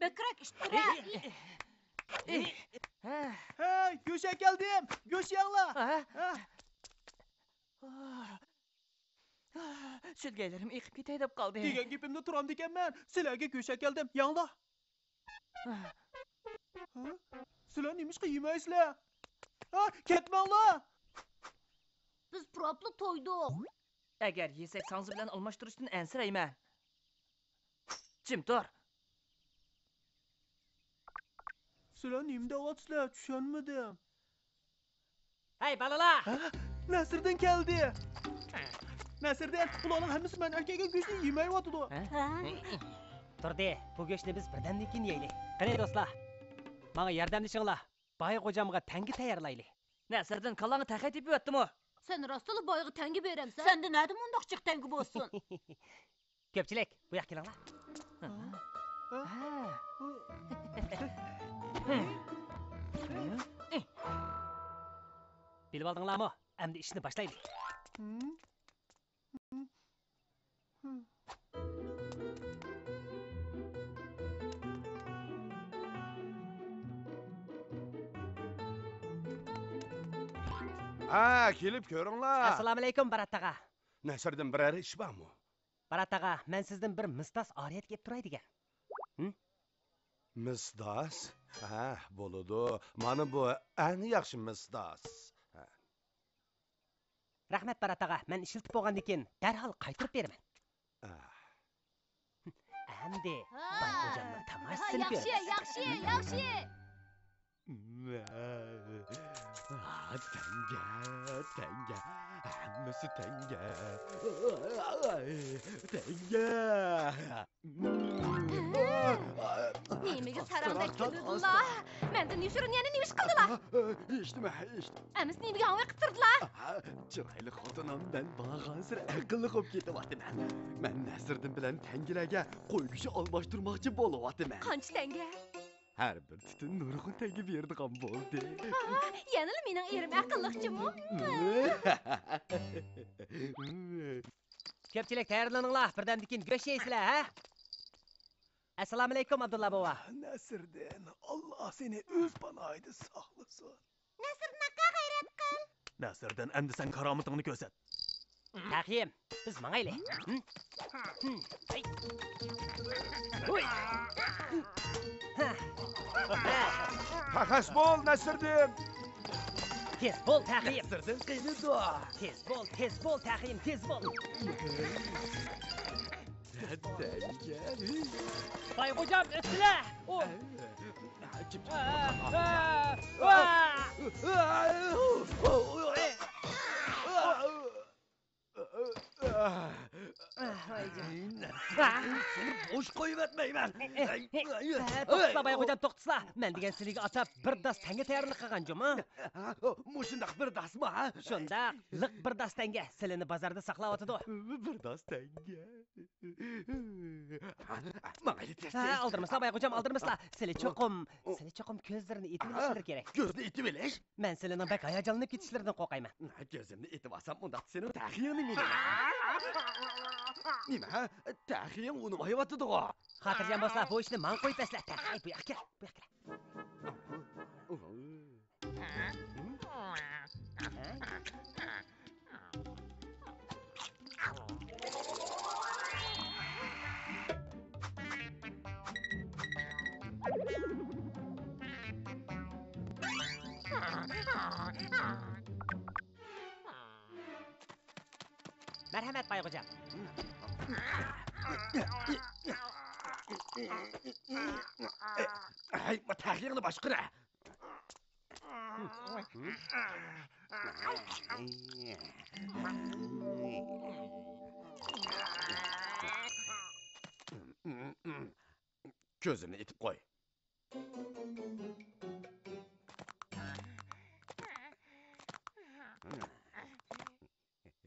Bökrek işte. Hey, Göşe geldim. Göş yanla. Sülgelerim ikip gitey dep kaldı. Degan gepimde turam deganman. Sizlarga go'shak keldim. Yanla. Sizlar nemişqa yemaysizlar? Ketmanglar. Biz proplu toyduk. Eğer yesek sanzı bilen almashtırıştın ensireymen. Jim dur. Sizlar nima deyapsizlar? Tushunmadim. Hey balalar. Nasirdan keldi. Nasirdan, ularning hammasi men akaga go'shtni yemayotidi. Turdi, bu göçni biz birden keyin yeyli. Qani do'stlar, menga yordamlashinglar. Bay hocamga tangi tayyorlayli. Nasirdan kallanı tahay tepib ötdimi? Sen rastlı boyga tangi beremsen. Sen de nerede mundoq çık tangi bolsun? Ko'pchilik, bu yoqqa kelinglar. Bilib oldinglarmi? Endi ishni boshlaylik. Kelib ko'ringlar. Assalomu alaykum Barat tog'a. Nasirdan biror ish bormi? Barat tog'a, men sizdan bir mistos oriyat kelib turay degan. Misdos? Bo'ladi. Mana bu eng yaxshi misdos. Rahmat Barat tog'a, men ishiltib bo'lgandan keyin darhol qaytarib beraman. Endi bay hocamning tamasini ko'ring. Yaxshi. Tanga. Hammasi tanga. Nemiga saramdak keldilar? Menden yushirin yana nemish qildilar? Eshitma. Amis nemiga avay qitirdilar? Chiroyli xotinimdan bag'ansir aqlli bo'lib ketyapman. Men Nasirdan bilan tangilarga qo'y go'shti almashtirmoqchi bo'lyapman. Qancha tanga? Har bir tutun nurg'un tangi berdigan bo'ldi. Yana mening erim aqlliqchimi? Ko'pchilik tayyorlaninglar, birdan keyin go'sht yeysizlar, ha? Assalomu alaykum Abdulla bova. Nasirdan, Alloh seni o'z panohida saqlasin. Nasirnaqa g'ayrat qil. Nasirdan, endi sen karomatingni ko'rsat. Taqiyim, biz mangayli. Qaqas bo'l Nasirdan. Tez bo'l taqiyim. Nasirdan qiynidu. Tez bo'l taqiyim, tez bo'l. Bay hocam ötüler. Boş koyuvermeymen. To'xtasizlar bay hocam, to'xtasizlar. Men degan sizlarga atab bir das tanga tayyorlik qilganjim, ha? Mushundaq bir dasmi, ha? Shunda liq bir das tanga sizlarni bozorda saqlab o'tadi. Bir das tanga. Mangayli tez. Aldırmaslar bay hocam, aldırmaslar. Sizlar cho'qim ko'zlarini etib olishlar kerak. Ko'zni etib elish? Men sizlarning bak hayajonlanib ketishlaridan qo'rqayman. Ko'zimni etib olsam, unda seni taxiyini meni. Nima? Taxiying uni voyotidi-ku. Xotirjam bo'lslar, bu ishni men qo'yib tasla. Taxiy bu yoqqa, bu yoqqa. Merhamet bay hocam. Ay, taxiyingni boshqara. Ko'zimni etib qo'y.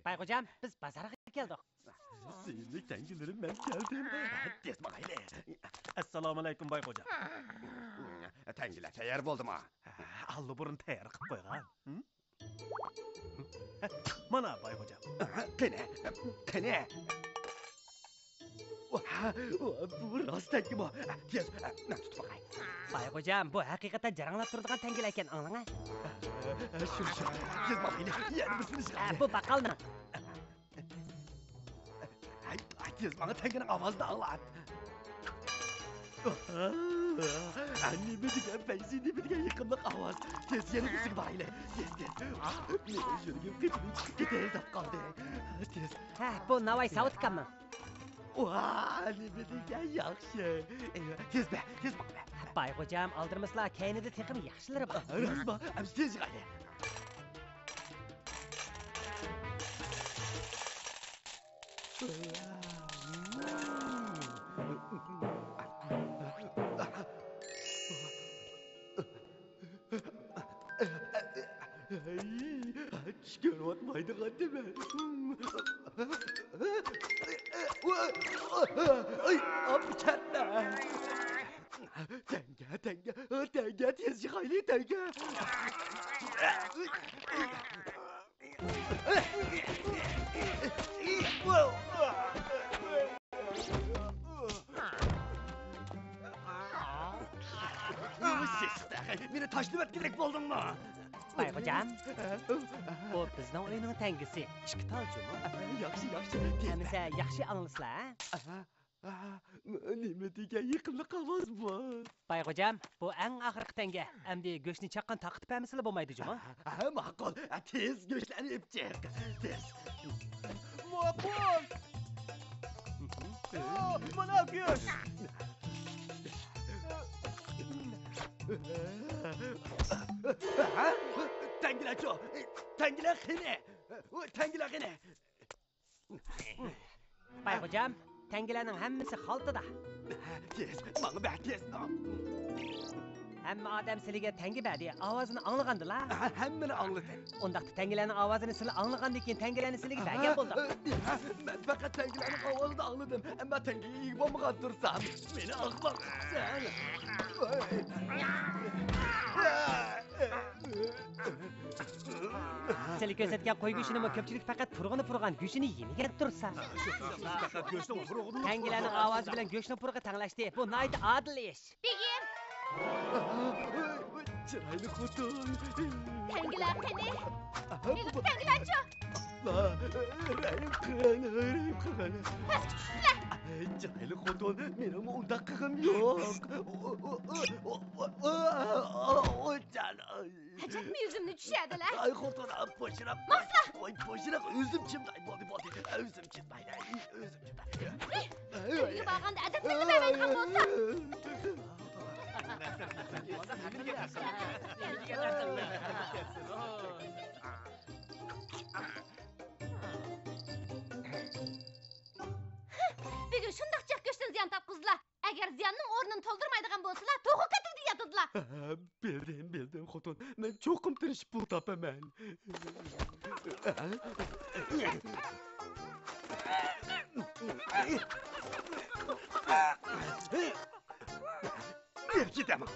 Bay hocam, biz bozorga keldik. Sevimli tangilerim, ben geldim. Tez bakayla. Assalomu alaykum bay hocam. Tangilar tayyor bo'ldimi? Allıburun tayyor qilib qo'ygan. Mana bay hocam. Qani. Bu rost tankimi. Tez, men tutib boqay. Bayqo'jam, bu haqiqatan jaranglab turadigan tangil ekan, anglang. Shuni, tez boqayli. Yana birisini chiqar. Bu baqalmi? Ay, tez bana tangining ovozini anglat. Anne degan Fayzi degan yaqinliq ovoz. Tez yana birisiga boqayli. Tez. Meni yuragim qichib chiqib ketay deb qoldi. Tez. Ha, bu Navoiy Savitkammi? Nima degan yaxshi. Tez boq. Bayqo'jam, aldirmaslar, kaynida teqim yaxshilari bor. Rostmi? Amsi tez chiqayli. Tush ko'ryapmaydi qadimi. Ay, apchatda. Tanga, tez chiqayli, tanga. Meni tashlab ketdik bo'ldingmi? Bayqo'jam, bu bizning o'yinning tangisi. Ishki tolchimi? Yaxshi. Hamisa yaxshi anglasizlar, Nima degan yiqimli ovoz bu? Bayqo'jam, bu eng oxirgi tanga. Endi go'shtni chaqqan taqitib hamsizlar bo'lmaydi-jimi? Ma'qul. Tez go'shtlarni ip chiq. Tez. Ma'qul. Mana go'sht. Tangilacho. Tangilar qani? Bayqo'jam, tangilarning hammasi xaltada. Tez, menga bak tez. Hamma odam sizlarga tangi berdi, ovozini anglagandilar. Hammani angladim. Undaqda tangilarning ovozini sizlar anglagandan keyin tangilarni sizlarga bergan bo'ldim. Men faqat tangilarning ovozini angladim. Ammo tangiga ega bo'lmagan tursam, meni ahmoq qilsan. Sizlar ko'rsatgan qo'y go'shini ko'pchilik faqat purg'ini go'shini yemagan tursa. Faqat go'shtni urug'ini. Tangilarning ovozi bilan go'shtni purg'i tanglashdi. Bu nihoyat adil ish. Begim, Chiroyli xotin. tangilar qani? Tangilarchi? Rahim qilgan. Chiroyli xotin, mening unda qilg'im yo'q. Ajabmi yuzimni tushadilar? Ay xotin, po'shirab. Voy, po'shirab, o'zim chimday bo'ldi. O'zim chimday. Uyga borganda adabni bilmaydigan bo'lsam. Bugun shundoq jiq go'shtdan ziyon topqizdilar. Agar ziyonning o'rnini to'ldirmaydigan bo'lsalar, to'g'ri qatl deyatdilar. Bildim xotin. Men cho'qim tirishib pul topaman. Ketaman.